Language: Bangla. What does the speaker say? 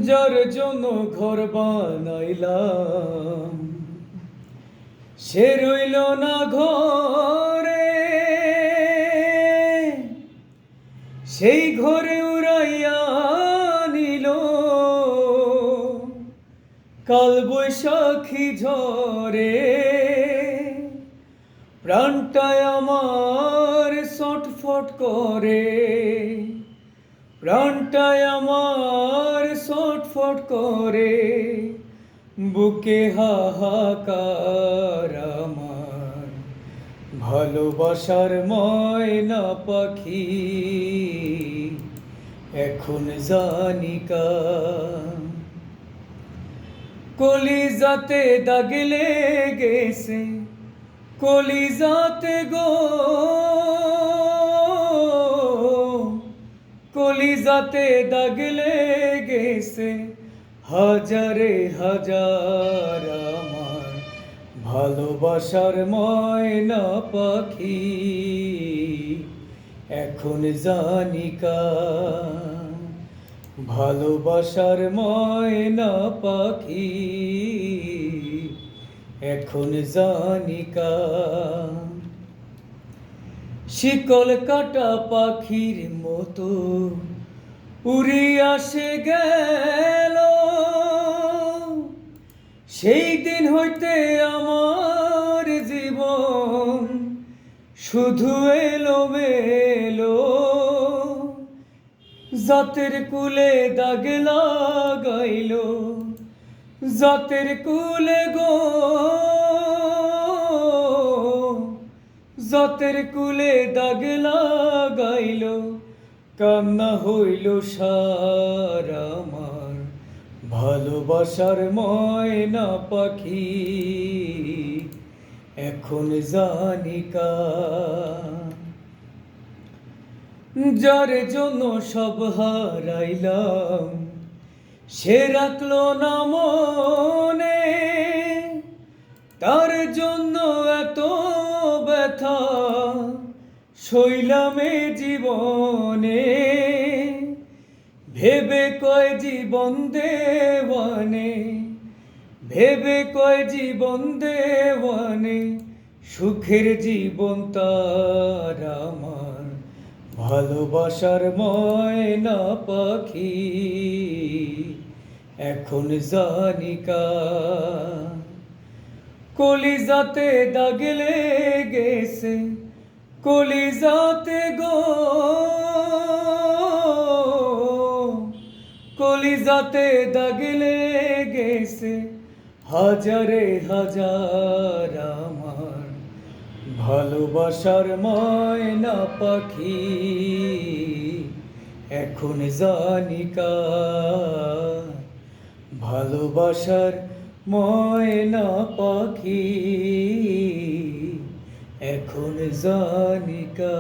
যার জন্য ঘর বানাইলাম সে রইল না ঘরে, সেই ঘরে উড়াইয়া নিল কাল বৈশাখী ঝরে। প্রাণটায় আমার ছটফট করে, প্রাণটায় আমার ছটফট করে, বুকে হাহাকার আমার ভালোবাসার ময়না পাখি এখন জানিকা। কলিজাতে দাগ লেগেছে, কলিজাতে গো, কলিজাতে দাগ লেগেছে হাজারে হাজার আমার ভালোবাসার ময়না পাখি এখন জানিকা। ভালোবাসার ময়না পাখি এখন জানিকা। শিকল কাটা পাখির মতো উড়ে আসে গেল, সেই দিন হইতে আমার জীবন শুধু এলোমেলো। জাতের কুলে দাগ লাগাইল, জাতের কুলে গো, জাতের কুলে দাগ লাগাইল, কান্না হইল সার আমার ভালোবাসার ময়না পাখি এখন জানিকা। যার জন্য সব হারাইলাম সে রাখলো না মনে, তার জন্য এত ব্যথা সইলামে জীবনে। ভেবে কয় জীবন দেওয়ানে, ভেবে কয় জীবন দেওয়ানে, সুখের জীবন তার আমার ভালোবাসার ময়না পাখি এখন জানিকা। কলিজাতে দাগ লেগেছে, কলিজাতে গো, কলিজাতে দাগ লেগেছে হাজারে হাজার আমার ভালোবাসার ময়না পাখি এখন জানিকা। ভালোবাসার ময়না পাখি এখন জানিকা।